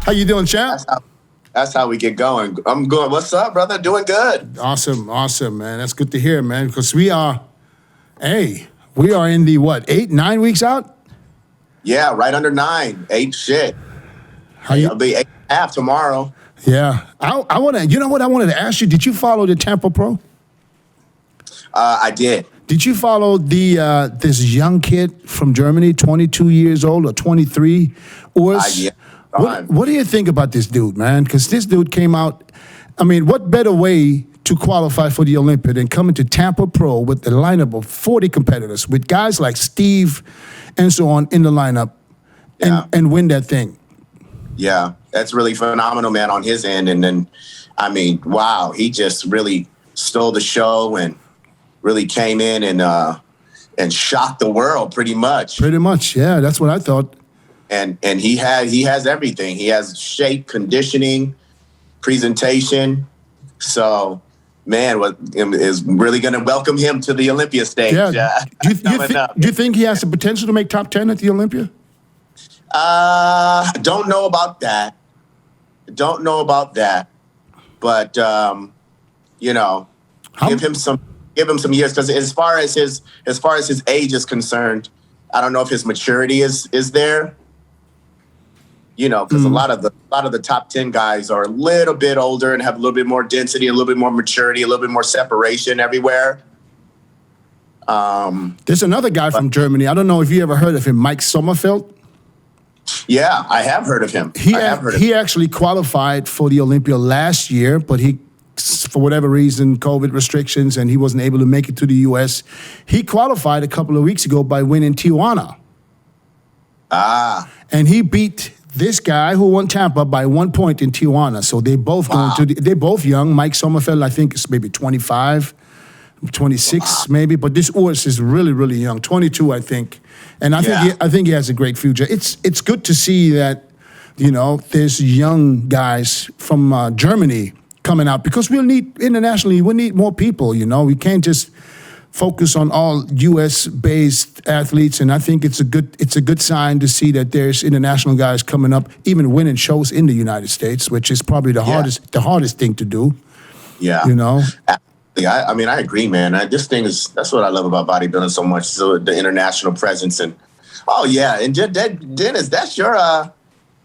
How you doing, champ? That's how we get going. I'm good. What's up, brother? Doing good. Awesome, man. That's good to hear, man. Because we are in the what, 8-9 weeks out? Yeah, right under 9. 8 shit. I'll be 8.5 tomorrow. Yeah. I want to. You know what I wanted to ask you? Did you follow the Tampa Pro? I did. Did you follow this young kid from Germany, 22 years old or 23? Yeah. What do you think about this dude, man? Because this dude came out. I mean, what better way to qualify for the Olympia than coming to Tampa Pro with the lineup of 40 competitors, with guys like Steve and so on in the lineup, and win that thing? Yeah, that's really phenomenal, man, on his end. And then, I mean, wow, he just really stole the show and really came in and shocked the world pretty much. Pretty much, yeah, that's what I thought. And he has everything. He has shape, conditioning, presentation. So, man, what is really going to welcome him to the Olympia stage? Yeah. Do you think he has the potential to make top 10 at the Olympia? Don't know about that. But you know, give him some years, because as far as his age is concerned, I don't know if his maturity is there. You know, because a lot of the top 10 guys are a little bit older and have a little bit more density, a little bit more maturity, a little bit more separation everywhere. There's another guy from Germany. I don't know if you ever heard of him, Mike Sommerfeld. Yeah, I have heard of him. He actually qualified for the Olympia last year, but he, for whatever reason, COVID restrictions, and he wasn't able to make it to the U.S. He qualified a couple of weeks ago by winning Tijuana. And he beat this guy who won Tampa by 1 point in Tijuana. So they both they're both young. Mike Sommerfeld, I think, is maybe 25, 26 maybe, but this Urs is really, really young, 22, I think. And I think he has a great future. It's good to see that, you know, there's young guys from Germany coming out, because we'll need internationally. We need more people. You know, we can't just focus on all U.S.-based athletes. And I think it's a good sign to see that there's international guys coming up, even winning shows in the United States, which is probably the hardest thing to do. Yeah, you know. I mean, I agree, man. That's what I love about bodybuilding so much. So the international presence, and and Dennis, that's your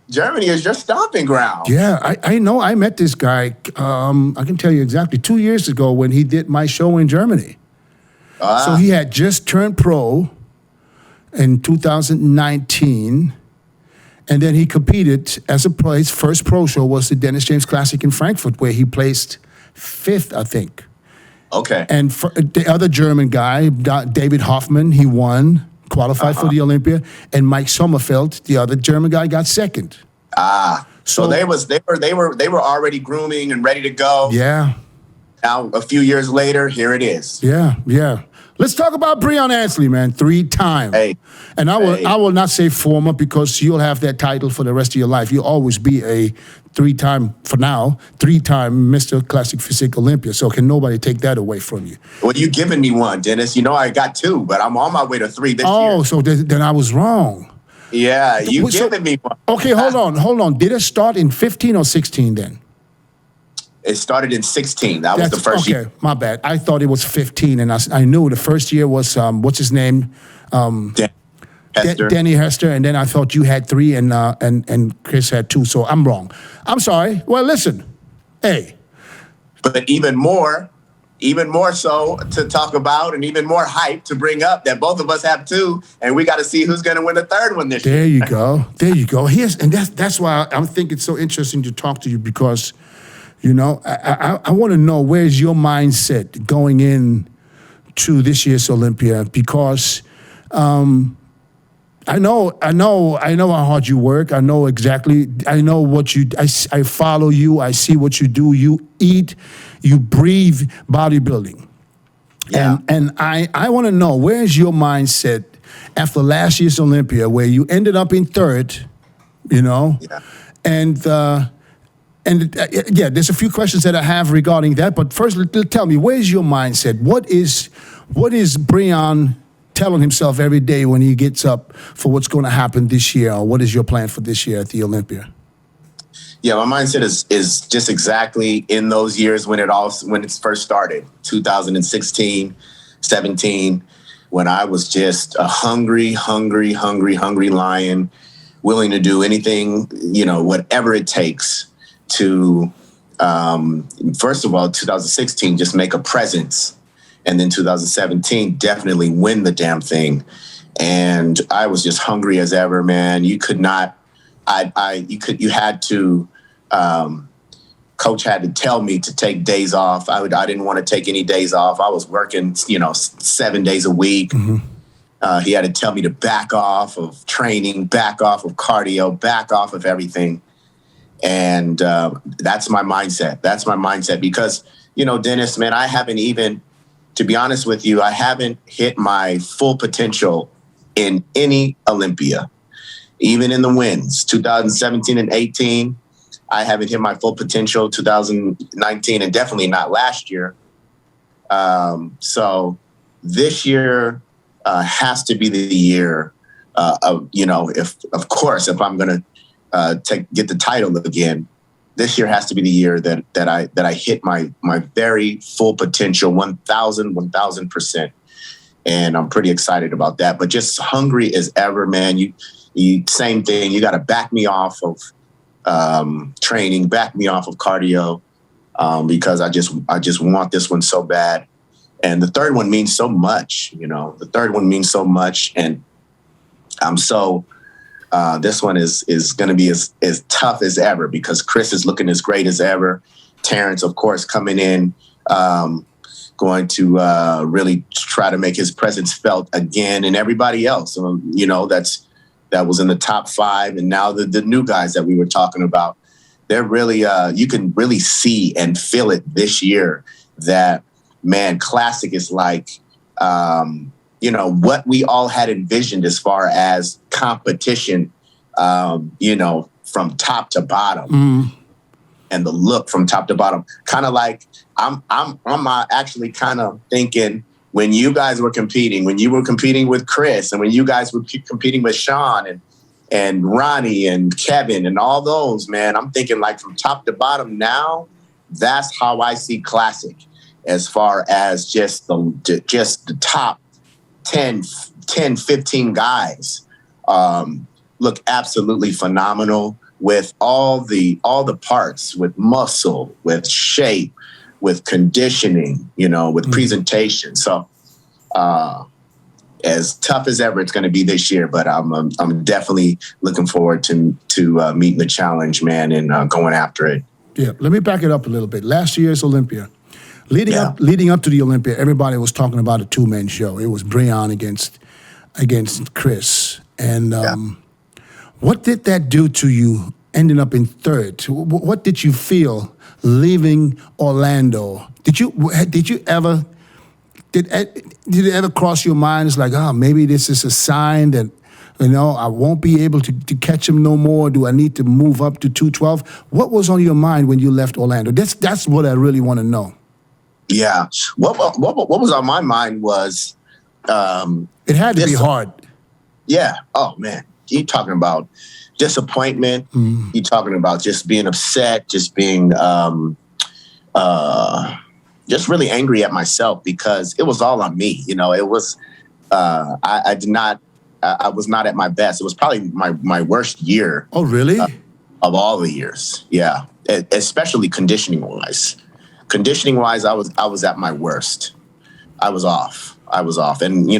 Germany is your stomping ground. Yeah, I know. I met this guy. I can tell you exactly 2 years ago when he did my show in Germany. So he had just turned pro in 2019, and then he competed as a pro. His first pro show was the Dennis James Classic in Frankfurt, where he placed 5th, I think. Okay. And for the other German guy, David Hoffman, he won, qualified for the Olympia, and Mike Sommerfeld, the other German guy, got 2nd. So they were already grooming and ready to go. Yeah. Now a few years later, here it is. Yeah. Let's talk about Breon Ansley, man. 3-time. Hey. And I will not say former, because you'll have that title for the rest of your life. You'll always be a 3-time, for now, 3-time Mr. Classic Physique Olympia. So can nobody take that away from you? Well, you giving me one, Dennis. You know I got 2, but I'm on my way to 3 this year. Oh, so then I was wrong. Yeah, you giving me one. Okay, hold on. Did it start in 15 or 16 then? It started in 16. That was the first year. Okay, my bad. I thought it was 15, and I knew the first year was, what's his name? Danny Hester, and then I thought you had 3 and Chris had 2, so I'm wrong. I'm sorry. Well, listen, hey. But even more so to talk about, and even more hype to bring up, that both of us have 2, and we got to see who's going to win the 3rd one this year. There you go. That's why I think it's so interesting to talk to you, because, you know, I want to know, where's your mindset going in to this year's Olympia, because I know how hard you work. I know exactly. I know what you. I follow you. I see what you do. You eat, you breathe bodybuilding. Yeah. And I want to know, where's your mindset after last year's Olympia, where you ended up in 3rd, you know? Yeah. And there's a few questions that I have regarding that. But first, tell me, where's your mindset? What is Breon telling himself every day when he gets up for what's going to happen this year? Or what is your plan for this year at the Olympia? Yeah, my mindset is just exactly in those years when it first started, 2016, 17, when I was just a hungry lion, willing to do anything, whatever it takes to, first of all, 2016, just make a presence. And then 2017, definitely win the damn thing. And I was just hungry as ever, man. You could not, you had to, coach had to tell me to take days off. I didn't want to take any days off. I was working, 7 days a week. Mm-hmm. He had to tell me to back off of training, back off of cardio, back off of everything. And that's my mindset. That's my mindset because, Dennis, man, I haven't even, to be honest with you, I haven't hit my full potential in any Olympia, even in the wins, 2017 and 18. I haven't hit my full potential 2019 and definitely not last year. So this year has to be the year if I'm going to get the title again, this year has to be the year that I hit my very full potential, 1,000%. And I'm pretty excited about that, but just hungry as ever, man. You same thing. You got to back me off of training, back me off of cardio, because I just want this one so bad. And the third one means so much, the third one means so much. And I'm so, this one is going to be as tough as ever because Chris is looking as great as ever. Terrence, of course, coming in, going to really try to make his presence felt again, and everybody else, that was in the top 5. And now the new guys that we were talking about, they're really, you can really see and feel it this year that, man, Classic is like, what we all had envisioned as far as competition, from top to bottom. Mm. And the look from top to bottom, kind of like I'm actually kind of thinking when you guys were competing, when you were competing with Chris, and when you guys were competing with Sean and Ronnie and Kevin and all those, man, I'm thinking like from top to bottom now. That's how I see Classic, as far as just the top 10, 15 guys look absolutely phenomenal. With all the parts, with muscle, with shape, with conditioning, with presentation. So as tough as ever it's going to be this year, but I'm definitely looking forward to meeting the challenge, man, and going after it. Yeah, let me back it up a little bit. Last year's Olympia, leading up to the Olympia, everybody was talking about a 2-man show. It was Breon against Chris, and what did that do to you ending up in third? What did you feel leaving Orlando? Did it ever cross your mind? It's like, maybe this is a sign that, I won't be able to catch him no more. Do I need to move up to 212? What was on your mind when you left Orlando? That's what I really want to know. Yeah. What was on my mind was... it had to be hard. Yeah. Oh, man. You talking about disappointment. You talking about just being upset, just being just really angry at myself because it was all on me. It was I was not at my best. It was probably my worst year. Oh, really? Of all the years. Yeah. Especially conditioning wise. Conditioning wise, I was at my worst. I was off. And,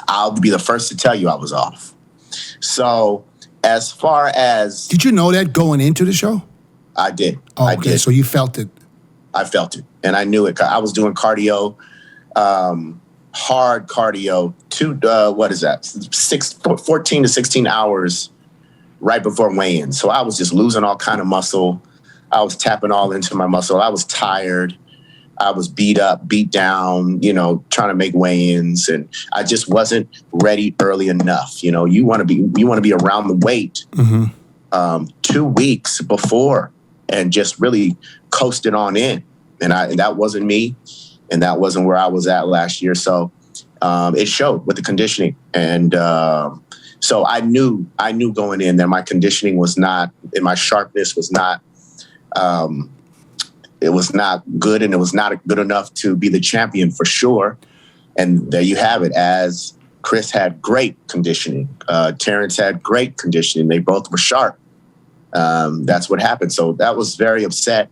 I'll be the first to tell you I was off. So as far as... Did you know that going into the show? I did. Oh, okay. I did. So you felt it. I felt it. And I knew it. I was doing cardio, hard cardio, 14 to 16 hours right before weigh-in. So I was just losing all kind of muscle. I was tapping all into my muscle. I was tired. I was beat up, beat down, trying to make weigh-ins, and I just wasn't ready early enough. You want to be around the weight 2 weeks before and just really coast it on in. And that wasn't me, and that wasn't where I was at last year. So it showed with the conditioning, and so I knew going in that my conditioning was not, and my sharpness was not It was not good, and it was not good enough to be the champion for sure. And there you have it. As Chris had great conditioning, Terrence had great conditioning. They both were sharp. That's what happened. So that was very upset.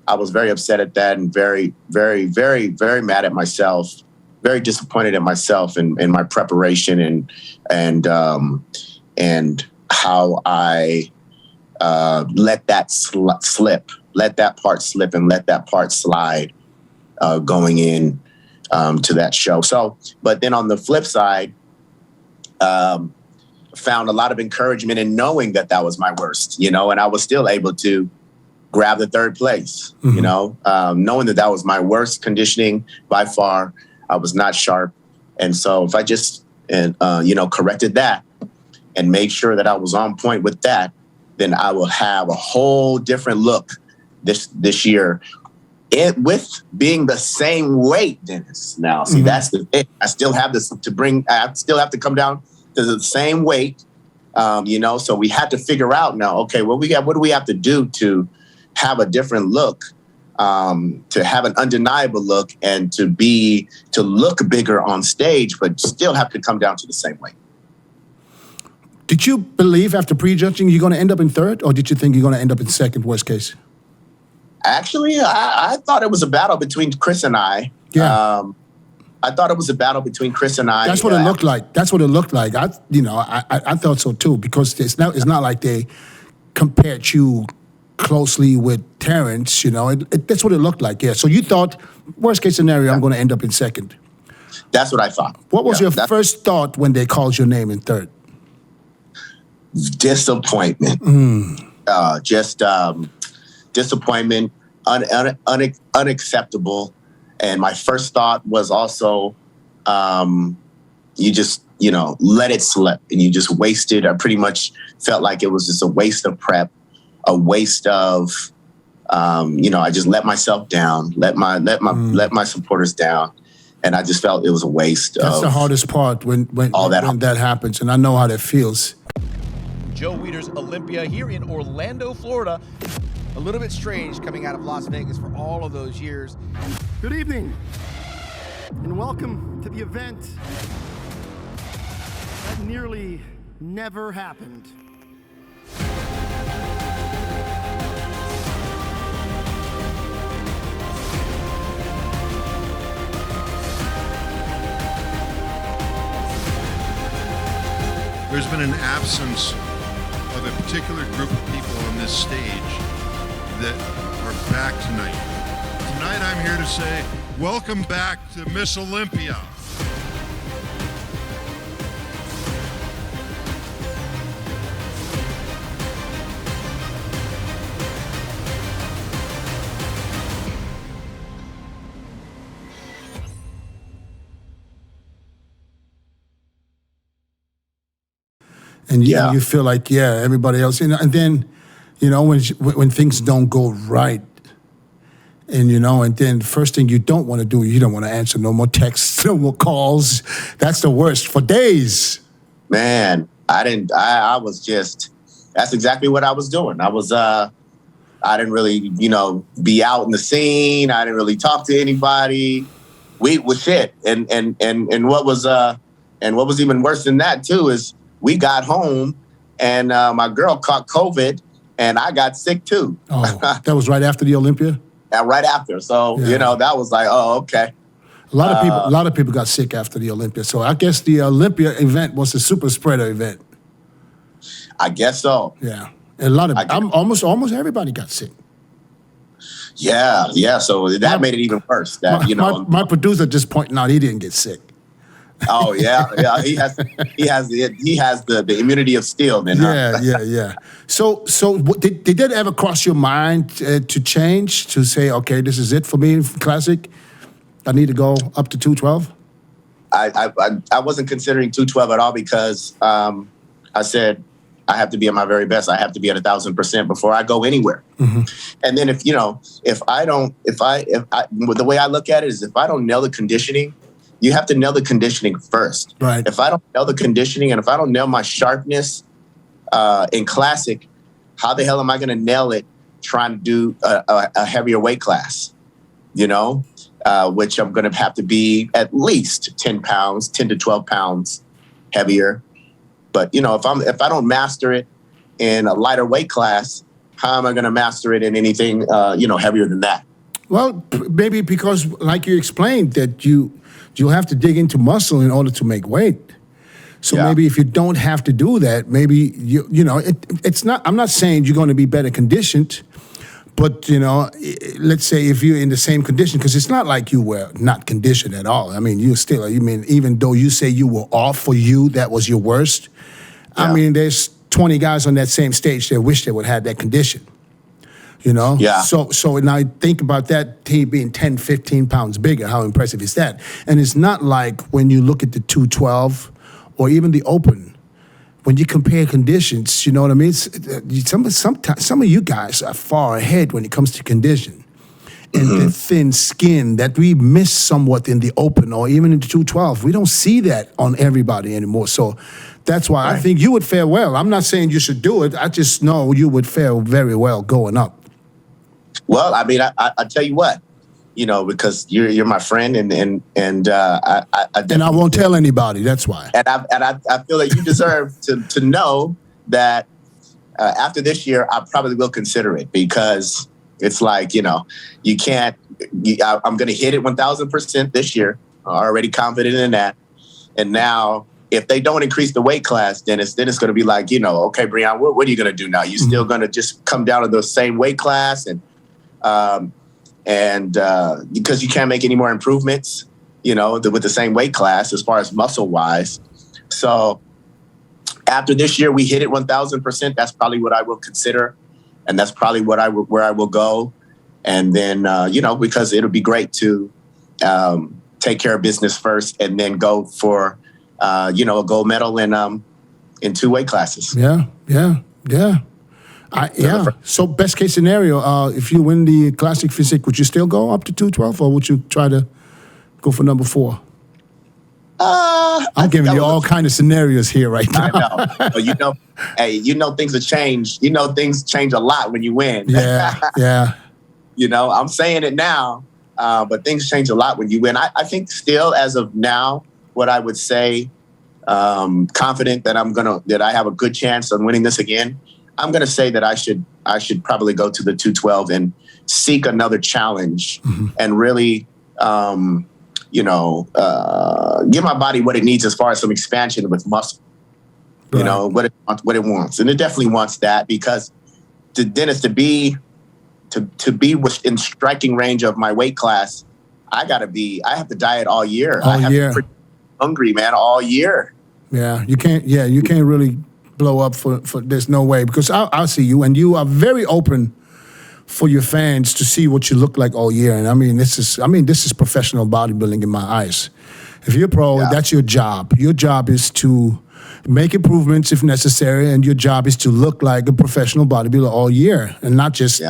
I was very upset at that, and very, very, very, very mad at myself. Very disappointed at myself and my preparation and how I let that slip. Let that part slip and let that part slide going in to that show. So, but then on the flip side, found a lot of encouragement in knowing that that was my worst, and I was still able to grab the third place, knowing that that was my worst conditioning by far. I was not sharp. And so if I just, corrected that and made sure that I was on point with that, then I will have a whole different look this year. With being the same weight, Dennis. Now, see, that's the thing. I still have this I still have to come down to the same weight, so we had to figure out now, okay, what do we have to do to have a different look, to have an undeniable look, and to look bigger on stage, but still have to come down to the same weight. Did you believe after prejudging you're going to end up in third, or did you think you're going to end up in second, worst case? Actually, I thought it was a battle between Chris and I. Yeah. I thought it was a battle between Chris and I. That's what it looked like. That's what it looked like. I thought so too, because it's not like they compared you closely with Terrence. That's what it looked like. Yeah. So you thought, worst case scenario, I'm going to end up in second. That's what I thought. What was your first thought when they called your name in third? Disappointment. Disappointment, unacceptable. And my first thought was also, you just, let it slip, and you just wasted. I pretty much felt like it was just a waste of prep, a waste of, I just let myself down, let my supporters down. And I just felt it was a waste. That's the hardest part when that happens. And I know how that feels. Joe Weider's Olympia here in Orlando, Florida. A little bit strange coming out of Las Vegas for all of those years. Good evening, and welcome to the event that nearly never happened. There's been an absence of a particular group of people on this stage that are back tonight. Tonight I'm here to say, welcome back to Miss Olympia. And you feel like, everybody else, and then, when things don't go right, and then the first thing you don't want to do, you don't want to answer no more texts, no more calls. That's the worst for days. Man, I was just, that's exactly what I was doing. I was, I didn't really, be out in the scene. I didn't really talk to anybody. We was shit. And what was even worse than that too is we got home and my girl caught COVID and I got sick too. Oh, that was right after the Olympia? Yeah, right after. So, that was like, oh, okay. A lot of people got sick after the Olympia. So I guess the Olympia event was a super spreader event. I guess so. Yeah. A lot of almost everybody got sick. Yeah. So that made it even worse. My producer just pointing out he didn't get sick. Oh yeah. He has the immunity of steel. Then, Yeah. So did that ever cross your mind to change, to say, okay, this is it for me, Classic? I need to go up to 212. I wasn't considering 212 at all because I said I have to be at my very best. I have to be at 1,000% before I go anywhere. Mm-hmm. And then the way I look at it is if I don't nail the conditioning. You have to nail the conditioning first. Right. If I don't nail the conditioning and if I don't nail my sharpness in Classic, how the hell am I going to nail it trying to do a heavier weight class, which I'm going to have to be at least 10 to 12 pounds heavier. But, if I don't master it in a lighter weight class, how am I going to master it in anything, heavier than that? Well, maybe because, like you explained, that you'll have to dig into muscle in order to make weight. So maybe if you don't have to do that, maybe it's not. I'm not saying you're going to be better conditioned, but let's say if you're in the same condition, because it's not like you were not conditioned at all. I mean, even though you say you were off, for you that was your worst. Yeah. I mean, there's 20 guys on that same stage that wish they would have that condition. Yeah. So now think about that, he being 10, 15 pounds bigger. How impressive is that? And it's not like when you look at the 212 or even the open, when you compare conditions, you know what I mean? Some of you guys are far ahead when it comes to condition. And the thin skin that we miss somewhat in the open or even in the 212, we don't see that on everybody anymore. So that's why I think you would fare well. I'm not saying you should do it. I just know you would fare very well going up. Well, I mean, I tell you what, because you're my friend, and I won't tell anybody. That's why. And I feel that you deserve to know that after this year, I probably will consider it, because it's like you can't. I'm going to hit it 1,000% this year. I'm already confident in that, and now, if they don't increase the weight class, then it's going to be like, okay, Breon, what are you going to do now? You still going to just come down to the same weight class and because you can't make any more improvements, with the same weight class as far as muscle wise. So after this year, we hit it 1,000%. That's probably what I will consider, and that's probably where I will go. And then because it'll be great to take care of business first, and then go for a gold medal in 2 weight classes. Yeah. So best case scenario, if you win the classic physique, would you still go up to 212, or would you try to go for number 4? I'm giving you all kind of scenarios here right now. I know. But things have changed. Things change a lot when you win. Yeah. I'm saying it now, but things change a lot when you win. I think still, as of now, what I would say, confident that I have a good chance on winning this again. I'm going to say that I should probably go to the 212 and seek another challenge, and really, give my body what it needs as far as some expansion with muscle. Right. What it wants, and it definitely wants that, because to be in striking range of my weight class, I have to diet all year. I have to be hungry, man, all year. Yeah, you can't really blow up for there's no way, because I'll see you, and you are very open for your fans to see what you look like all year. And this is professional bodybuilding in my eyes. If you're a pro, that's your job. Your job is to make improvements if necessary, and your job is to look like a professional bodybuilder all year, and not just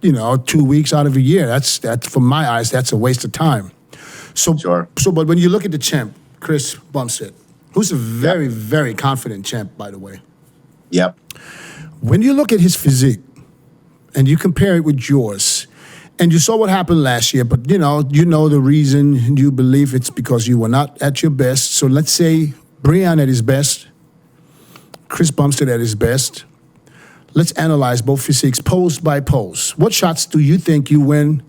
2 weeks out of a year. That's from my eyes, that's a waste of time. So but when you look at the champ, Chris Bumstead, who's a very, very confident champ, by the way. Yep. When you look at his physique and you compare it with yours, and you saw what happened last year, but you know the reason, you believe it's because you were not at your best. So let's say Breon at his best, Chris Bumstead at his best. Let's analyze both physiques pose by pose. What shots do you think you win?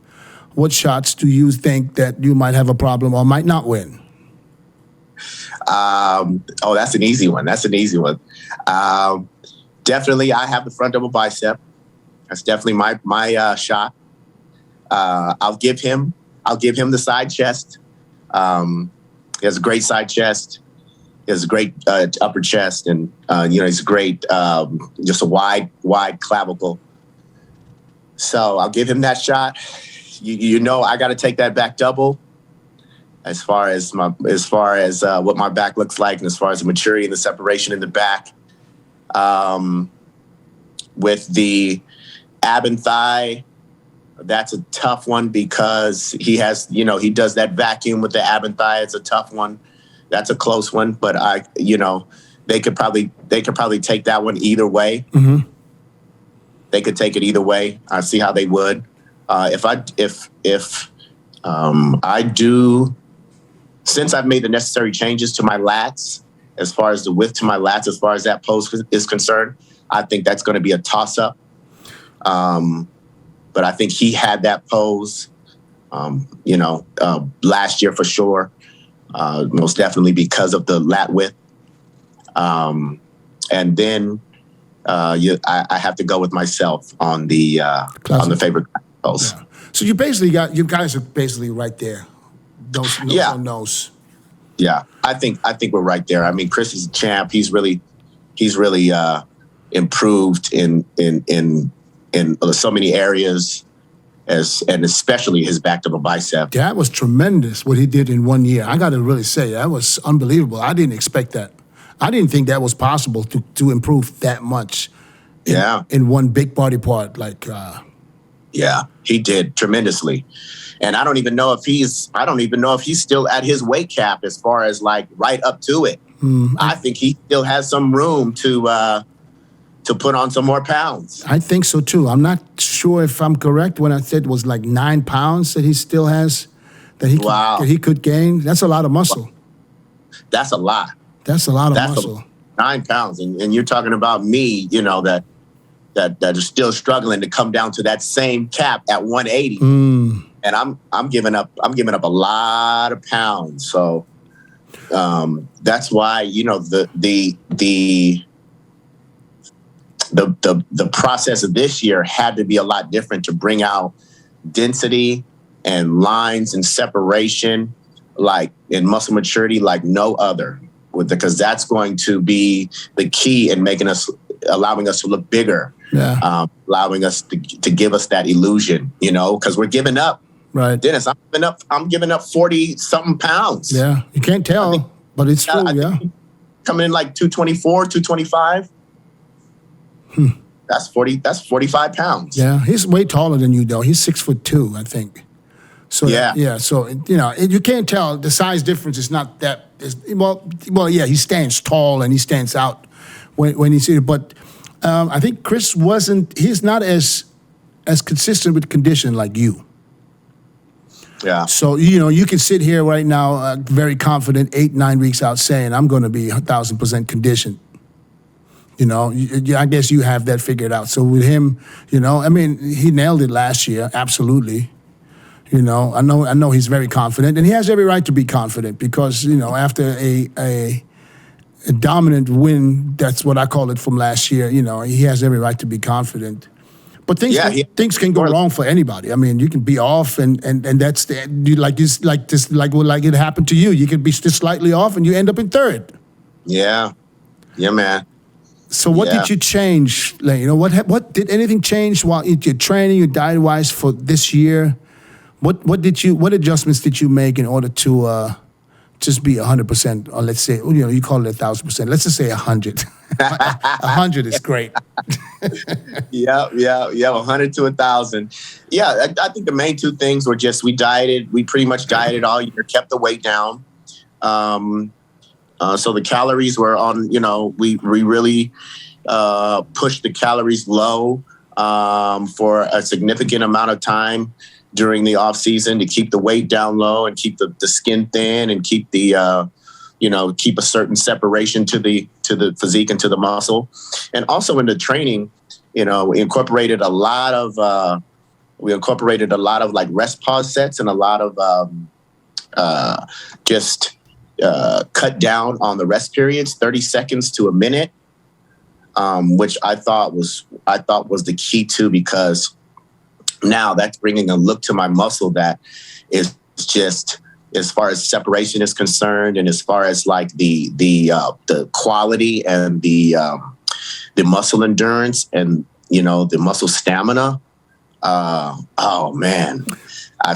What shots do you think that you might have a problem or might not win? That's an easy one. Definitely, I have the front double bicep. That's definitely my shot. I'll give him the side chest. He has a great side chest. He has a great upper chest, and he's great. Just a wide clavicle. So I'll give him that shot. I got to take that back double. As far as what my back looks like, and as far as the maturity and the separation in the back, with the ab and thigh, that's a tough one, because he has, he does that vacuum with the ab and thigh. It's a tough one. That's a close one, but they could probably take that one either way. they could take it either way. I see how they would. If I do, since I've made the necessary changes to my lats, as far as the width to my lats, as far as that pose is concerned, I think that's going to be a toss-up. But I think he had that pose, last year for sure, most definitely because of the lat width. And then I have to go with myself on the favorite pose. Yeah. So you guys are basically right there. Nose on nose. Yeah, I think we're right there. I mean, Chris is a champ. He's really improved in so many areas, and especially his back to the bicep. That was tremendous what he did in 1 year. I got to really say that was unbelievable. I didn't expect that. I didn't think that was possible to improve that much. In one big body part, Yeah, he did tremendously. And I don't even know if he's still at his weight cap as far as right up to it. I think he still has some room to put on some more pounds. I think so too. I'm not sure if I'm correct when I said it was 9 pounds that he still has that he could gain. That's a lot of muscle. That's a lot. That's a lot of muscle. 9 pounds, and you're talking about me, that are still struggling to come down to that same cap at 180. And I'm giving up a lot of pounds. So that's why the process of this year had to be a lot different to bring out density and lines and separation in muscle maturity like no other, because that's going to be the key in allowing us to look bigger. Yeah. Allowing us to give us that illusion, because we're giving up. Right. Dennis, I'm giving up 40 something pounds. Yeah. You can't tell, but it's true. Yeah. Coming in 224, 225. That's 45 pounds. Yeah. He's way taller than you though. He's 6'2", I think. So yeah. So you can't tell. The size difference is not that. Well, yeah. He stands tall and he stands out when he's here, but. I think Chris he's not as consistent with condition like you. Yeah. So, you can sit here right now very confident 8-9 weeks out saying, I'm going to be 1,000% conditioned. I guess you have that figured out. So with him, he nailed it last year. Absolutely. I know he's very confident, and he has every right to be confident because, after a dominant win, that's what I call it, from last year. He has every right to be confident. But things can go wrong for anybody. I mean, you can be off, and that's like it happened to you. You could be just slightly off, and you end up in third. Yeah, man. So what did you change? What did anything change while you're training, your diet wise for this year? What adjustments did you make in order to just be 100%, or let's say, you call it 1,000%. Let's just say 100. 100 is great. Yeah, 100 to 1,000. Yeah, I think the main two things were just we pretty much dieted all year, kept the weight down. So the calories were on, we really pushed the calories low for a significant amount of time during the off season to keep the weight down low and keep the skin thin and keep the keep a certain separation to the physique and to the muscle. And also in the training, we incorporated a lot of rest pause sets and a lot of cut down on the rest periods, 30 seconds to a minute, which I thought was the key too, because now that's bringing a look to my muscle that is just, as far as separation is concerned, and as far as the quality and the muscle endurance and the muscle stamina. Oh man, I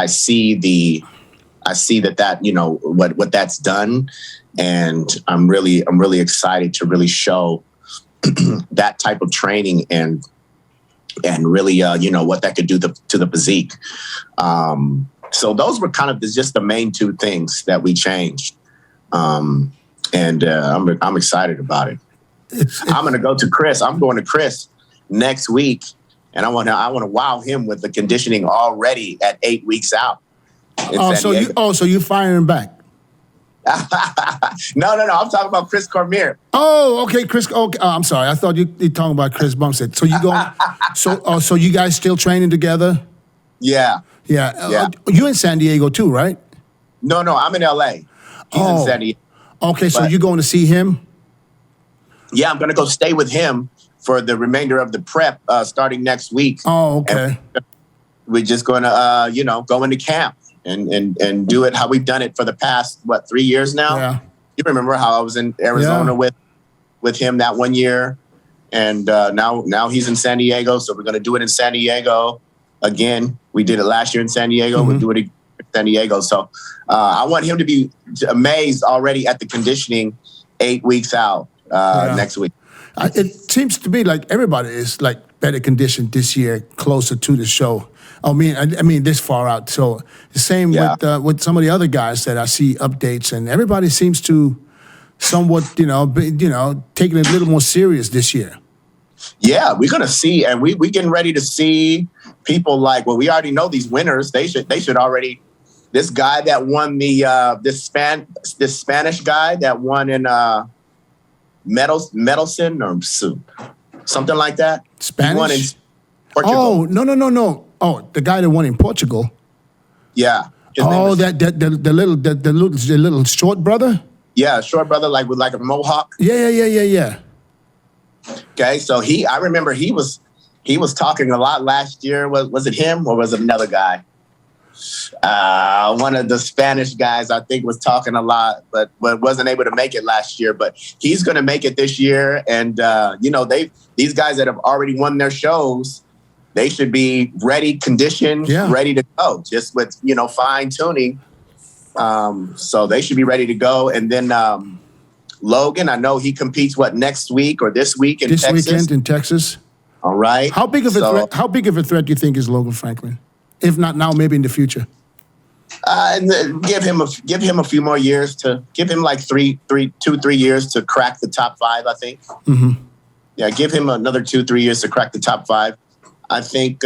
see that what that's done, and I'm really excited to really show that type of training and really, what that could do to the physique. So those were kind of just the main two things that we changed. I'm excited about it. I'm going to go to Chris. I'm going to Chris next week, and I want to wow him with the conditioning already at 8 weeks out. So you firing back? No. I'm talking about Chris Cormier. Oh, okay, Chris. Okay, I'm sorry. I thought you talking about Chris Bumstead. So you going? So you guys still training together? Yeah. You in San Diego too, right? No, I'm in LA. He's in San Diego. Okay, so you're going to see him? Yeah, I'm going to go stay with him for the remainder of the prep starting next week. Oh, okay. And we're just going to, go into camp and do it how we've done it for the past, 3 years now? Yeah. You remember how I was in Arizona with him that 1 year, and now he's in San Diego, so we're going to do it in San Diego again. We did it last year in San Diego. Mm-hmm. We'll do it in San Diego. So I want him to be amazed already at the conditioning 8 weeks out next week. It seems to me like everybody is like better conditioned this year, closer to the show. I mean, this far out. So the same with some of the other guys that I see updates, and everybody seems to somewhat, taking it a little more serious this year. Yeah, we're gonna see, and we getting ready to see people like. Well, we already know these winners. They should already. This guy that won the this Spanish guy that won in Medicine or something like that. Spanish. He won in Portugal. Oh no. Oh, the guy that won in Portugal. Yeah. The little short brother. Yeah, short brother, like with like a mohawk. Yeah. Okay, so I remember he was talking a lot last year. Was it him or was it another guy? One of the Spanish guys, I think, was talking a lot, but wasn't able to make it last year. But he's going to make it this year, and these guys that have already won their shows, they should be ready, conditioned, ready to go, just with fine tuning. So they should be ready to go, and then Logan, I know he competes next week or this week in Texas. This weekend in Texas. All right. How big of a threat do you think is Logan Franklin? If not now, maybe in the future. And give him a few more years to give him like 2-3 years to crack the top 5. I think. Mm-hmm. Yeah, give him another 2-3 years to crack the top 5. I think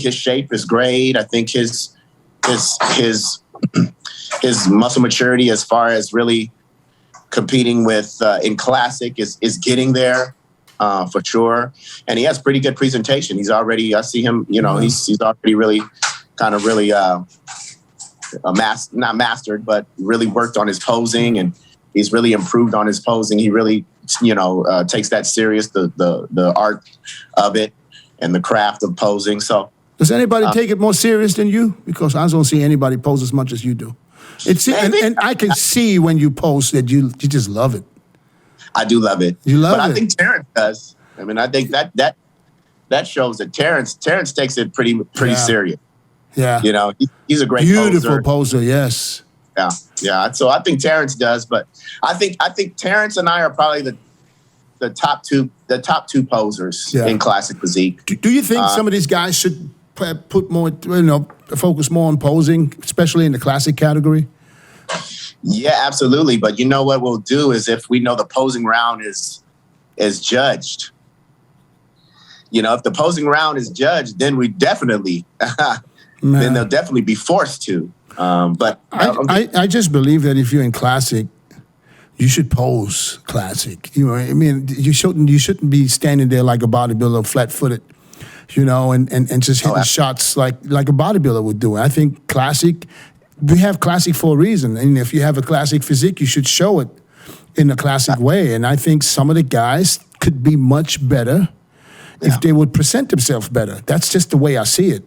his shape is great. I think his muscle maturity as far as really competing with in classic is getting there for sure. And he has pretty good presentation. He's already, I see him, he's already really not mastered, but really worked on his posing, and he's really improved on his posing. He really, takes that serious, the art of it and the craft of posing. So does anybody take it more serious than you? Because I don't see anybody pose as much as you do. And I can see when you pose that you just love it. I do love it. You love it. But I think Terrence does. I mean, I think that shows that Terrence takes it pretty serious. Yeah. He's a great beautiful poser. Yes. Yeah. So I think Terrence does, but I think Terrence and I are probably the top two posers in classic physique. Do you think some of these guys should put more, focus more on posing, especially in the classic category? Yeah, absolutely. But you know what we'll do is, if we know the posing round is judged, if the posing round is judged, then we definitely, then they'll definitely be forced to. But I just believe that if you're in classic, you should pose classic. You shouldn't be standing there like a bodybuilder, flat-footed, and just hitting shots like a bodybuilder would do. I think classic, we have classic for a reason. And if you have a classic physique, you should show it in a classic way. And I think some of the guys could be much better if they would present themselves better. That's just the way I see it.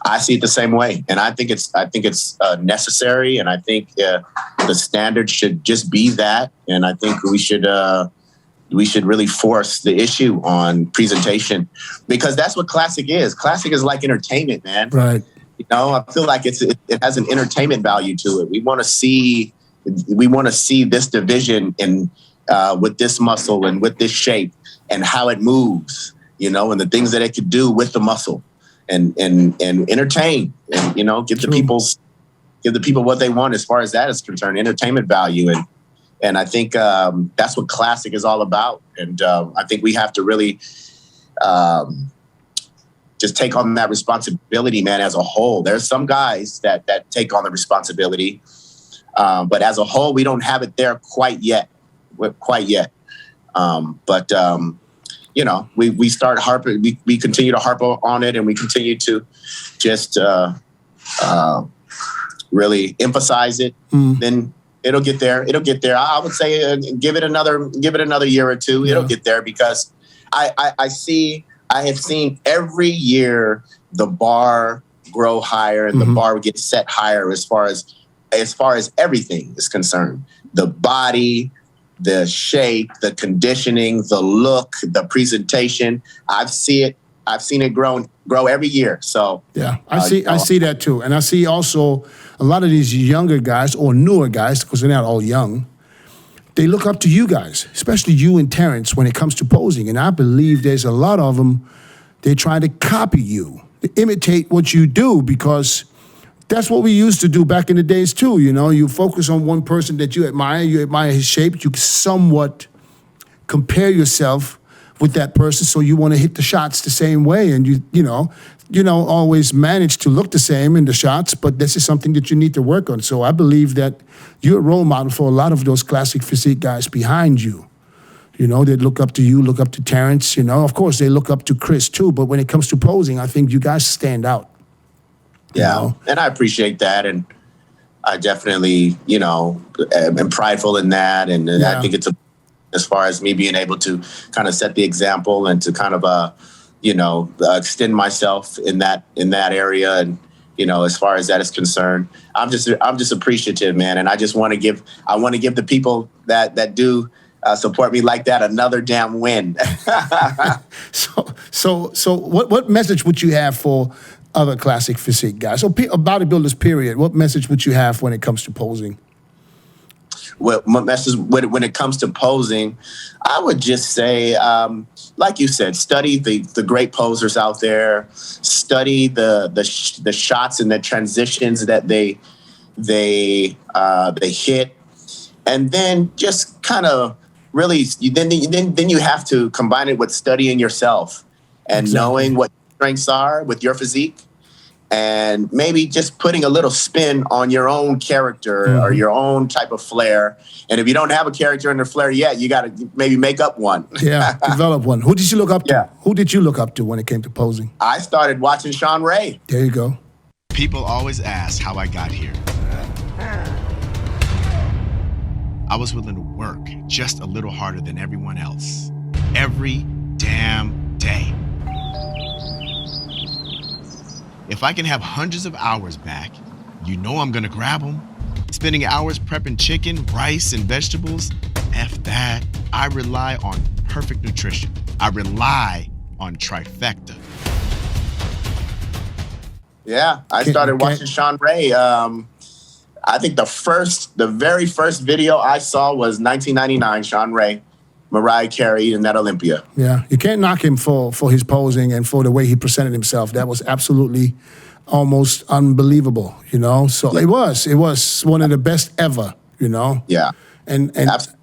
I see it the same way, and I think it's necessary, and I think the standard should just be that. And I think we should really force the issue on presentation, because that's what classic is. Classic is like entertainment, man. Right. I feel like it has an entertainment value to it. We want to see this division in with this muscle and with this shape and how it moves, and the things that it could do with the muscle. And entertain, and give the people what they want as far as that is concerned, entertainment value, And I think that's what classic is all about. And I think we have to really just take on that responsibility, man, as a whole. There's some guys that take on the responsibility. But as a whole, we don't have it there quite yet. We start harping. We continue to harp on it, and we continue to just really emphasize it. Then it'll get there. I would say give it another year or two. It'll get there, because I have seen every year the bar grow higher and the bar get set higher as far as everything is concerned. The body, the shape, the conditioning, the look, the presentation. I've seen it grow every year. So yeah, I see that too. And I see also a lot of these younger guys or newer guys, because they're not all young, they look up to you guys, especially you and Terrence, when it comes to posing. And I believe there's a lot of them, they try to copy you, to imitate what you do, because that's what we used to do back in the days too. You know, you focus on one person that you admire his shape, you somewhat compare yourself with that person, so you want to hit the shots the same way, and you don't always manage to look the same in the shots, but this is something that you need to work on. So I believe that you're a role model for a lot of those classic physique guys behind you. You know, they look up to you, look up to Terrence, Of course, they look up to Chris too, but when it comes to posing, I think you guys stand out. Yeah, and I appreciate that, and I definitely, am prideful in that, and I think it's as far as me being able to kind of set the example and to kind of, extend myself in that area, and as far as that is concerned, I'm just appreciative, man, and I just want to give the people that do support me like that another damn win. So what message would you have for other classic physique guys, so bodybuilders, period? What message would you have when it comes to posing? Well, my message when it comes to posing, I would just say, like you said, study the great posers out there, study the shots and the transitions that they hit, and then just kind of really then you have to combine it with studying yourself and knowing what strengths are with your physique, and maybe just putting a little spin on your own character or your own type of flair. And if you don't have a character and a flair yet, you got to maybe make up one. Yeah, develop one. Who did you look up to? Yeah. Who did you look up to when it came to posing? I started watching Sean Ray. There you go. People always ask how I got here. I was willing to work just a little harder than everyone else. Every damn day. If I can have hundreds of hours back, I'm gonna grab them. Spending hours prepping chicken, rice, and vegetables, F that. I rely on perfect nutrition. I rely on trifecta. Yeah, I started watching Sean Ray. I think the very first video I saw was 1999, Sean Ray, Mariah Carey, and that Olympia. Yeah, you can't knock him for his posing and for the way he presented himself. That was absolutely almost unbelievable, So yeah. It was one of the best ever, Yeah. And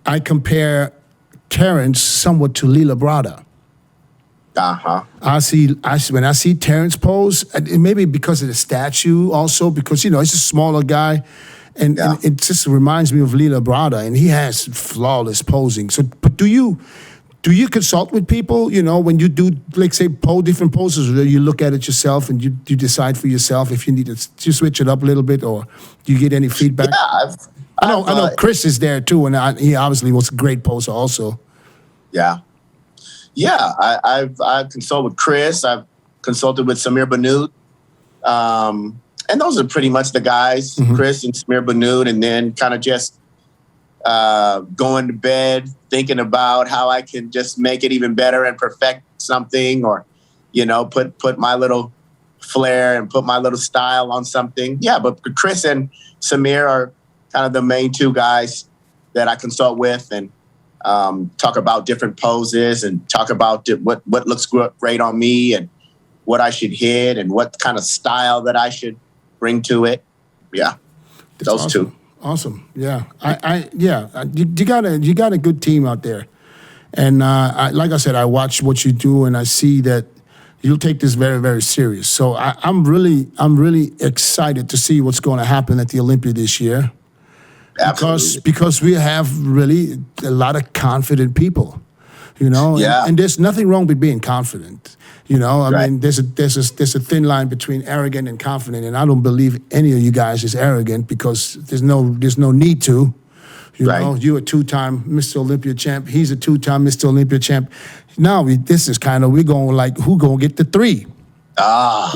I compare Terrence somewhat to Lila Brada. When I see Terrence pose, and maybe because of the statue, also because he's a smaller guy, and it just reminds me of Lila Brada, and he has flawless posing. So, but do you consult with people? When you do, like, say, different poses, or you look at it yourself and you decide for yourself if you need to switch it up a little bit, or do you get any feedback? Yeah, I know Chris is there too, and he obviously was a great poser also. Yeah. Yeah, I've consulted with Chris. I've consulted with Samir Banoud. And those are pretty much the guys, Chris and Samir Banoud, and then kind of just going to bed thinking about how I can just make it even better and perfect something, or, put my little flair and put my little style on something. Yeah, but Chris and Samir are kind of the main two guys that I consult with, and talk about different poses and talk about what looks great on me and what I should hit and what kind of style that I should bring to it. Yeah, those awesome. two. Awesome. Yeah. You got a good team out there. And like I said, I watch what you do, and I see that you'll take this very, very serious. So I'm really excited to see what's going to happen at the Olympia this year. Absolutely. Because we have really a lot of confident people, Yeah. and there's nothing wrong with being confident. I Right. mean, there's a thin line between arrogant and confident, and I don't believe any of you guys is arrogant because there's no need to. Right. You're a two-time Mr. Olympia champ. He's a two-time Mr. Olympia champ. Now this is kind of, we're going like, who gonna get the three? How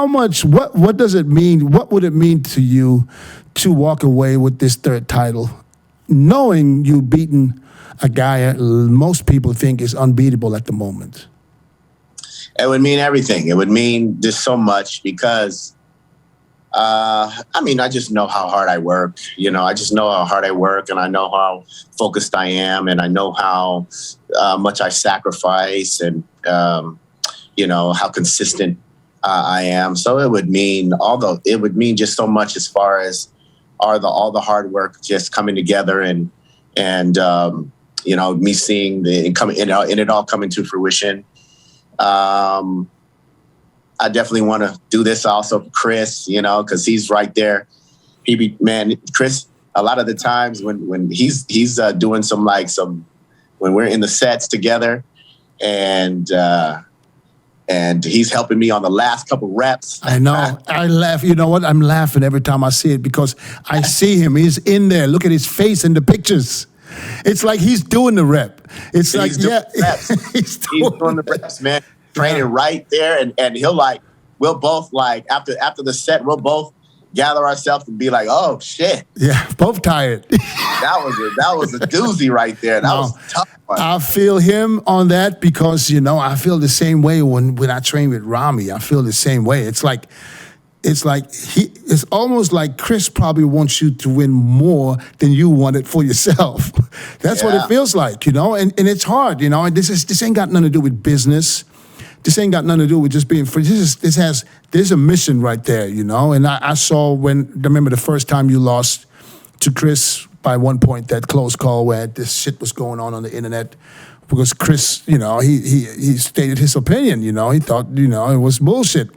much, what does it mean? What would it mean to you to walk away with this third title, knowing you've beaten a guy most people think is unbeatable at the moment? It would mean everything. It would mean just so much because, I just know how hard I work. I just know how hard I work, and I know how focused I am, and I know how much I sacrifice, and how consistent I am. So it would mean just so much as far as all the hard work just coming together, and me seeing it all coming to fruition. I definitely want to do this also for Chris, because he's right there. Chris, a lot of the times when he's doing when we're in the sets together, and he's helping me on the last couple reps. I know. I laugh. You know what? I'm laughing every time I see it because I see him. He's in there. Look at his face in the pictures. It's like he's doing the rep. It's like, He's doing he's doing the reps, man. Training right there, and we'll both after the set, we'll both gather ourselves and be like, oh shit. Yeah, both tired. That was a doozy right there. That was a tough one. I feel him on that because, I feel the same way when I train with Rami. I feel the same way. It's almost like Chris probably wants you to win more than you want it for yourself. That's what it feels like, and it's hard, and this ain't got nothing to do with business. This ain't got nothing to do with just being free. There's a mission right there, and I saw remember the first time you lost to Chris by 1 point, that close call where this shit was going on the internet, because Chris, he stated his opinion, he thought, it was bullshit.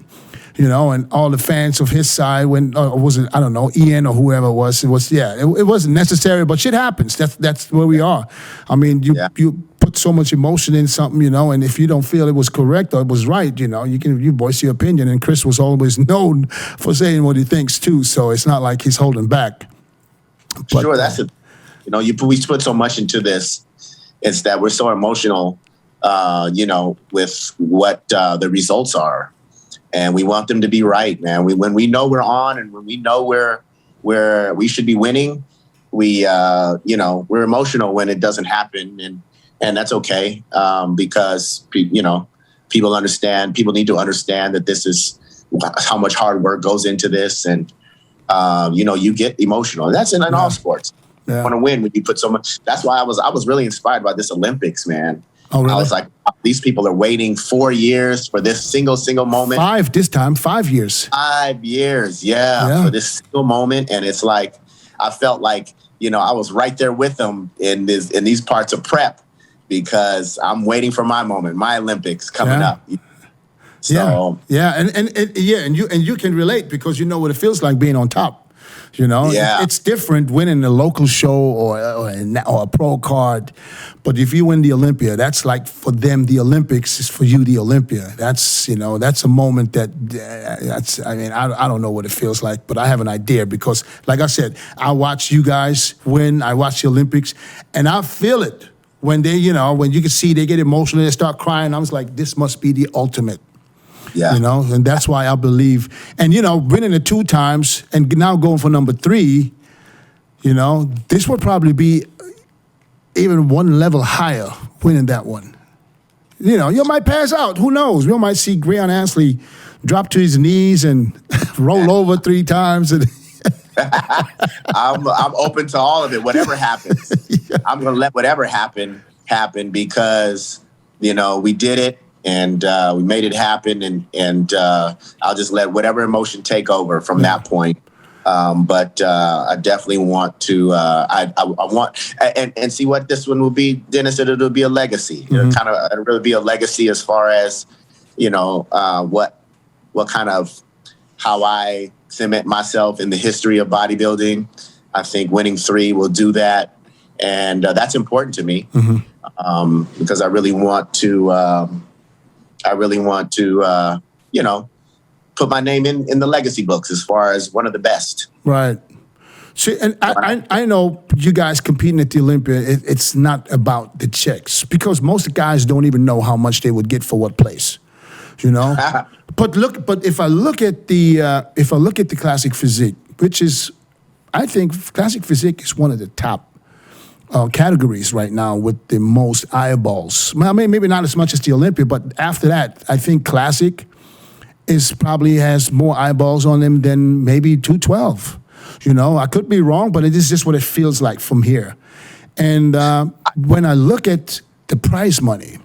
And all the fans of his side, was it, I don't know, Ian or whoever it was, it wasn't necessary, but shit happens. That's where we are. I mean, you put so much emotion in something, and if you don't feel it was correct or it was right, you voice your opinion. And Chris was always known for saying what he thinks too, so it's not like he's holding back. But, sure, that's we put so much into this. It's that we're so emotional, with what the results are. And we want them to be right, man. When we know we're on, and when we know where we should be winning, we're emotional when it doesn't happen, and that's okay, because people understand. People need to understand that this is how much hard work goes into this, and you get emotional. And that's in all sports. Yeah. You want to win when you put so much. That's why I was really inspired by this Olympics, man. Oh, really? I was like, these people are waiting 4 years for this single moment. 5 this time, 5 years. 5 years, yeah, for this single moment. And it's like, I felt like, I was right there with them in these parts of prep, because I'm waiting for my moment, my Olympics coming up. So, and you can relate because you know what it feels like being on top. It's different winning a local show or a pro card, but if you win the Olympia, that's like for them the Olympics is for you the Olympia. That's that's a moment that I don't know what it feels like, but I have an idea because, like I said, I watch you guys win. I watch the Olympics, and I feel it when they when you can see they get emotional, they start crying. I was like, this must be the ultimate. Yeah. And that's why I believe. And, winning it 2 times and now going for number 3, this would probably be even one level higher winning that one. You might pass out. Who knows? We might see Breon Ansley drop to his knees and roll over 3 times. And I'm open to all of it, whatever happens. I'm going to let whatever happen because, we did it. And we made it happen, and I'll just let whatever emotion take over from that point. But I definitely want to. I want and see what this one will be, Dennis. It'll be a legacy. It'll really be a legacy as far as what kind of how I cement myself in the history of bodybuilding. I think winning 3 will do that, and that's important to me because I really want to. Put my name in the legacy books as far as one of the best. Right. See, and I know you guys competing at the Olympia, it's not about the checks because most guys don't even know how much they would get for what place, But if I look at the classic physique, which is, I think classic physique is one of the top categories right now with the most eyeballs. Well, maybe not as much as the Olympia, but after that, I think classic probably has more eyeballs on them than maybe 212. I could be wrong, but it is just what it feels like from here. And when I look at the prize money,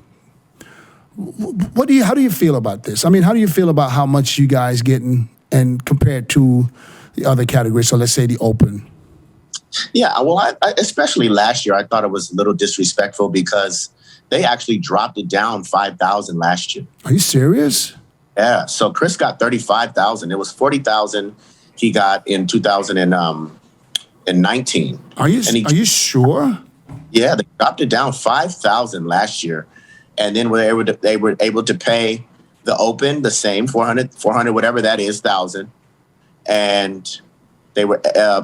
how do you feel about this? I mean, how do you feel about how much you guys getting and compared to the other categories? So let's say the open. Yeah, well, I especially last year, I thought it was a little disrespectful because they actually dropped it down 5,000 last year. Are you serious? Yeah, so Chris got 35,000. It was 40,000 he got in 2019. Are you sure? Yeah, they dropped it down 5,000 last year, and then they were able to pay the open the same 400 whatever that is, 1,000, and they were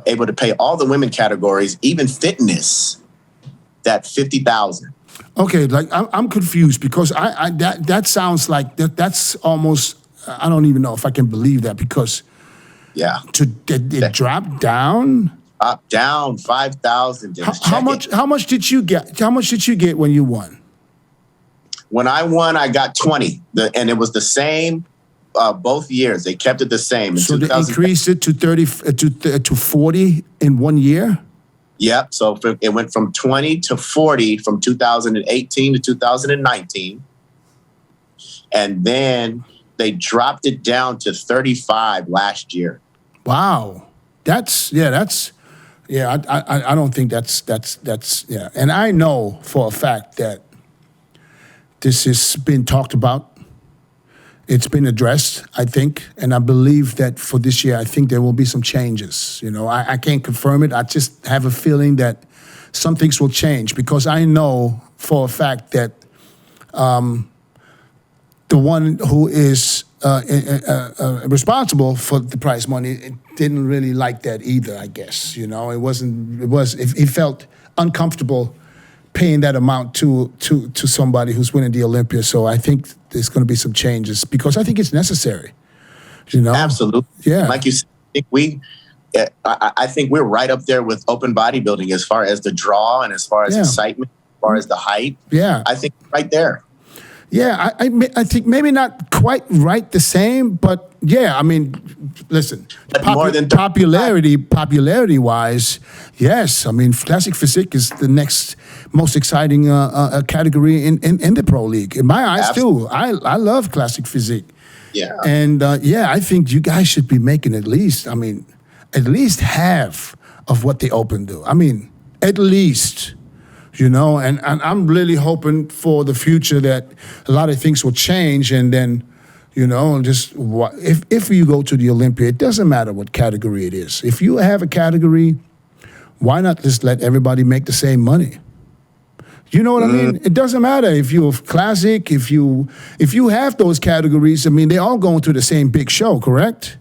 able to pay all the women categories, even fitness, that 50,000. Okay, like I'm confused because that sounds like that's almost, I don't even know if I can believe that because it dropped down. Up down 5,000. How much did you get? How much did you get when you won? When I won, I got 20, and it was the same both years. They kept it the same. So they increased it to 30 to 40 in 1 year. Yep. So it went from 20 to 40 from 2018 to 2019. And then they dropped it down to 35 last year. Wow. I don't think that's. And I know for a fact that this has been talked about. It's been addressed, I think, and I believe that for this year, I think there will be some changes. I can't confirm it. I just have a feeling that some things will change because I know for a fact that the one who is responsible for the prize money didn't really like that either. I guess he felt uncomfortable paying that amount to somebody who's winning the Olympia. So I think there's going to be some changes because I think it's necessary. Absolutely. Yeah. Like you said, I think we're right up there with open bodybuilding as far as the draw and as far as excitement, as far as the hype. Yeah. I think right there. Yeah, I think maybe not quite right the same, but yeah, I mean, listen, but more than popularity-wise, yes. I mean, classic physique is the next most exciting category in the pro league. In my eyes, too. I love classic physique. Yeah. And I think you guys should be making at least half of what the open do. I mean, at least. And I'm really hoping for the future that a lot of things will change, and then, if you go to the Olympia, it doesn't matter what category it is. If you have a category, why not just let everybody make the same money? You know what I mean? It doesn't matter if you're classic, if you have those categories. I mean, they're all going to the same big show, correct?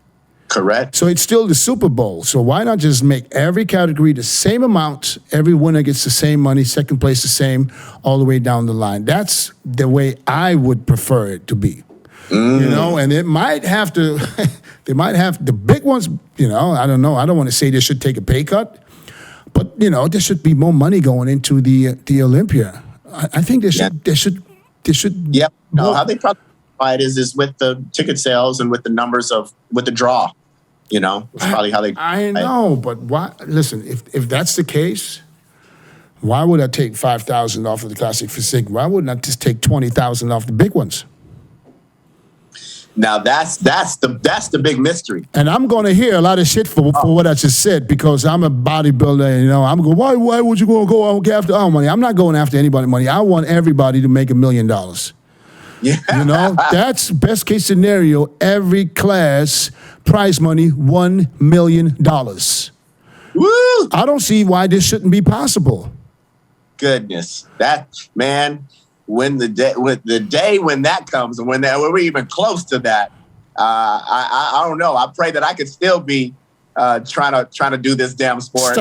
Correct. So it's still the Super Bowl. So why not just make every category the same amount? Every winner gets the same money, second place the same, all the way down the line. That's the way I would prefer it to be. And it might have to, they might have the big ones, I don't know. I don't want to say they should take a pay cut, but, there should be more money going into the Olympia. I think they should. Yep. No, how they probably it is with the ticket sales and with the numbers with the draw. It's probably how they. I know, but why? Listen, if that's the case, why would I take 5,000 off of the classic physique? Why wouldn't I just take 20,000 off the big ones? Now that's the big mystery. And I'm going to hear a lot of shit for what I just said because I'm a bodybuilder. And, I'm going, why would you go after our money? I'm not going after anybody's money. I want everybody to make $1 million. Yeah. That's best case scenario. Every class, prize money, $1 million. Woo! I don't see why this shouldn't be possible. Goodness, that man. When the day when that comes, and when we're even close to that, I don't know. I pray that I could still be trying to do this damn sport.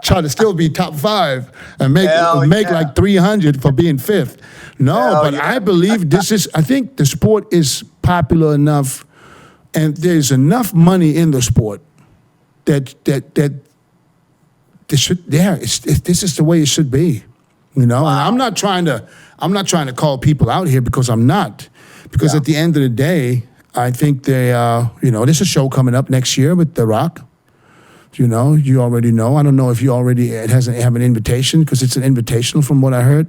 Trying to still be top 5 and make like 300 for being 5th. No, but I believe I think the sport is popular enough, and there's enough money in the sport that this should. Yeah, this is the way it should be. And I'm not trying to call people out here because I'm not. Because at the end of the day, I think there's a show coming up next year with The Rock. You already know. I don't know if it hasn't have an invitation because it's an invitational from what I heard.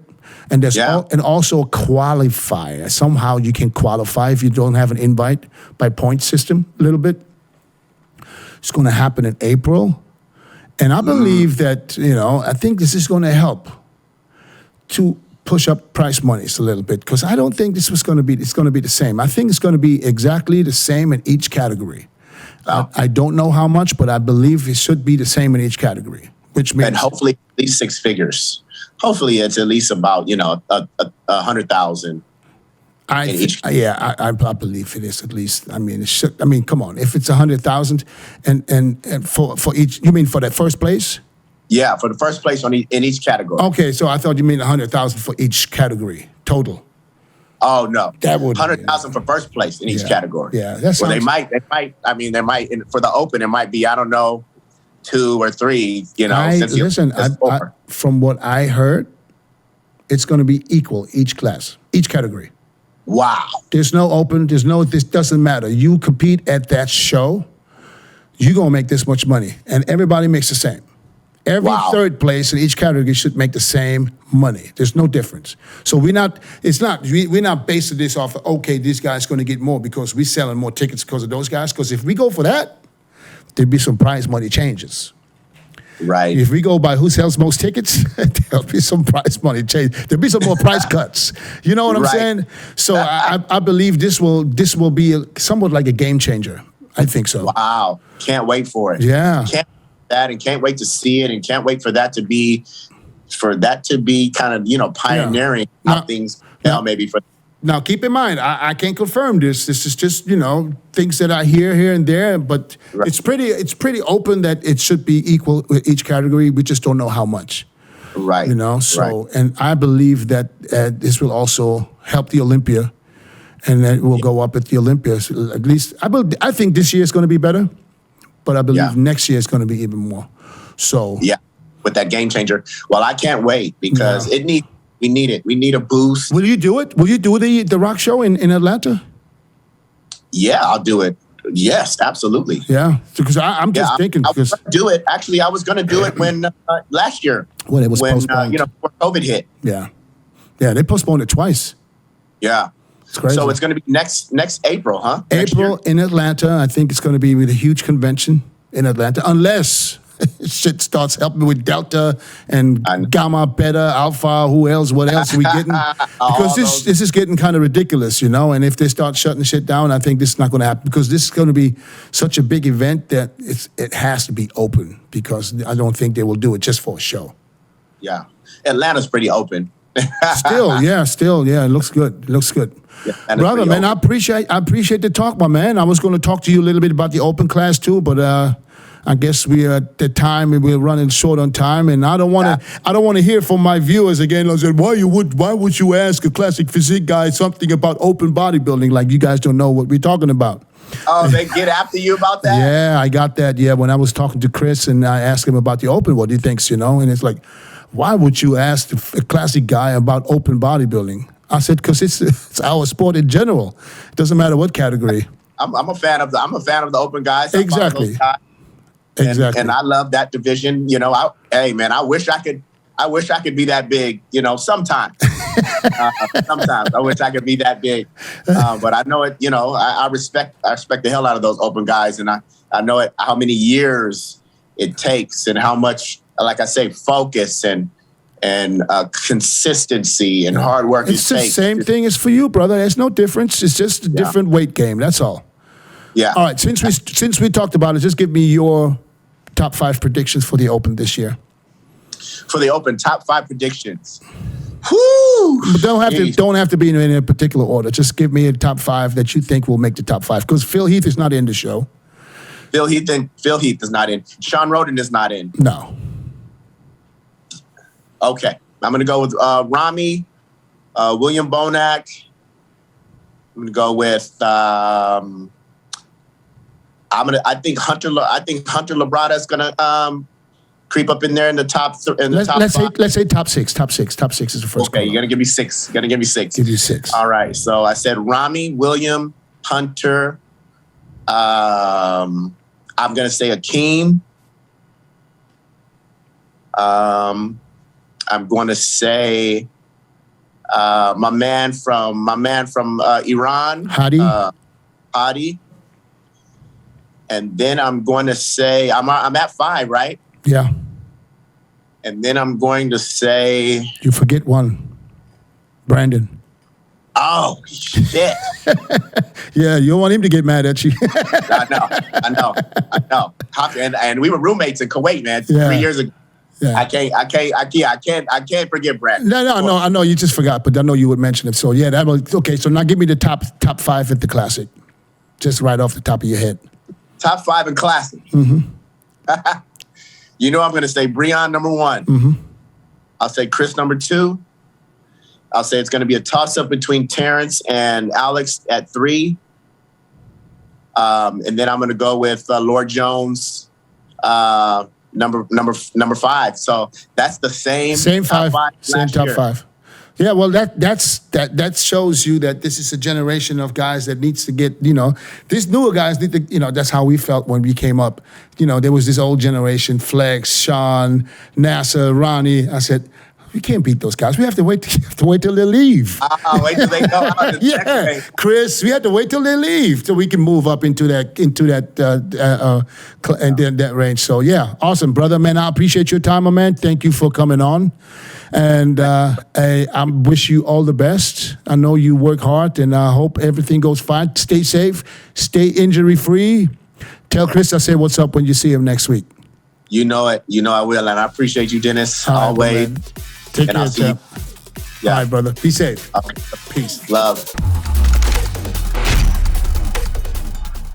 And there's and also a qualifier. Somehow you can qualify if you don't have an invite by point system a little bit. It's going to happen in April. And I believe that, I think this is going to help to push up price monies a little bit because I don't think it's going to be the same. I think it's going to be exactly the same in each category. I don't know how much, but I believe it should be the same in each category, which means... And hopefully at least 6 figures. Hopefully it's at least about, 100,000 in each. I believe it is at least. I mean, it should. I mean, come on. If it's 100,000 and for each, you mean for that first place? Yeah, for the first place in each category. Okay, so I thought you mean 100,000 for each category total. Oh no, that would 100,000 for first place in each category. Yeah, that's. Well, they might. I mean, there might for the open. It might be 2 or 3. From what I heard, it's going to be equal each class, each category. Wow. There's no open. This doesn't matter. You compete at that show, you're going to make this much money, and everybody makes the same. Every third place in each category should make the same money. There's no difference. So we're not basing this off of, okay, this guy's going to get more because we're selling more tickets because of those guys. Because if we go for that, there'd be some prize money changes. Right. If we go by who sells most tickets, there'll be some prize money change. There'll be some more price cuts. You know what I'm saying? So I believe this will be somewhat like a game changer. I think so. Wow. Can't wait for it. Yeah. Can't wait to see it, and can't wait for that to be kind of pioneering how things maybe for. Now keep in mind, I can't confirm this. This is just things that I hear here and there, but it's pretty open that it should be equal with each category. We just don't know how much. Right. And I believe that this will also help the Olympia, and that it will go up at the Olympia. So at least I think this year is going to be better. But I believe next year is going to be even more. So with that game changer. Well, I can't wait because we need it. We need a boost. Will you do it? Will you do the Rock show in Atlanta? Yeah, I'll do it. Yes, absolutely. Yeah, because I'm just thinking because do it. Actually, I was going to do it when last year when it was postponed. Before COVID hit. Yeah, they postponed it twice. Yeah. It's crazy. So it's going to be next April, huh? April in Atlanta. I think it's going to be with a huge convention in Atlanta, unless shit starts helping with Delta and Gamma, Beta, Alpha, what else are we getting? Because this is getting kind of ridiculous, and if they start shutting shit down, I think this is not going to happen because this is going to be such a big event that it has to be open because I don't think they will do it just for a show. Yeah. Atlanta's pretty open. Still, it looks good. Yeah, brother, man, I appreciate the talk, my man. I was going to talk to you a little bit about the open class too, but I guess we are at the time and we're running short on time, and I don't want to hear from my viewers again. I said, why would you ask a classic physique guy something about open bodybuilding like you guys don't know what we're talking about? Oh, they get after you about that? Yeah, I got that. Yeah, when I was talking to Chris and I asked him about the open, what he thinks, and it's like, why would you ask a classic guy about open bodybuilding? I said, because it's our sport in general. It doesn't matter what category. I'm a fan of the open guys. Exactly. And I love that division. I wish I could be that big. Sometime. Sometimes I wish I could be that big, but I know it. You know, I respect the hell out of those open guys, and I know it how many years it takes, and how much, like I say, focus and consistency and hard work. It's the same thing as for you, brother. There's no difference. It's just a different weight game. That's all. Yeah. All right. Since we talked about it, just give me your top 5 predictions for the Open this year. For the Open, top 5 predictions. Whoo! But don't have to be in a particular order. Just give me a top 5 that you think will make the top 5. Because Phil Heath is not in the show. Phil Heath is not in. Sean Roden is not in. No. Okay, I'm gonna go with Rami, William Bonac. I'm gonna go with. I think Hunter Labrada is gonna creep up in there in the top. Let's say top 6. Top 6 is the first. Okay, you're gonna give me 6. Give you 6. All right. So I said Rami, William, Hunter. I'm gonna say Akeem. I'm going to say my man from Iran, Hadi, and then I'm going to say I'm at 5, right? Yeah. And then I'm going to say you forget one, Brandon. Oh shit! Yeah, you don't want him to get mad at you. I know. And we were roommates in Kuwait, man, 3 years ago. Yeah. I can't forget Brad. No, I know you just forgot, but I know you would mention it. So yeah, that was okay. So now give me the top 5 at the Classic, just right off the top of your head. Top 5 in Classic. Mm-hmm. You know I'm going to say Breon number 1. Mm-hmm. I'll say Chris number 2. I'll say it's going to be a toss-up between Terrence and Alex at 3. And then I'm going to go with Lord Jones. Number 5. So that's the same 5. Same top 5. Yeah, well, that shows you that this is a generation of guys that needs to get, these newer guys need to, that's how we felt when we came up. There was this old generation, Flex, Sean, Nasser, Ronnie. I said, we can't beat those guys. We have to wait till they leave. Wait till they go out. Yeah, Chris, we have to wait till they leave so we can move up into that and then that range. So yeah, awesome, brother, man. I appreciate your time, my man. Thank you for coming on, and I wish you all the best. I know you work hard, and I hope everything goes fine. Stay safe, stay injury free. Tell Chris I say what's up when you see him next week. You know it. I will, and I appreciate you, Dennis. Always. Take care, Tim. Yeah. All right, brother. Be safe. Okay. Peace. Love.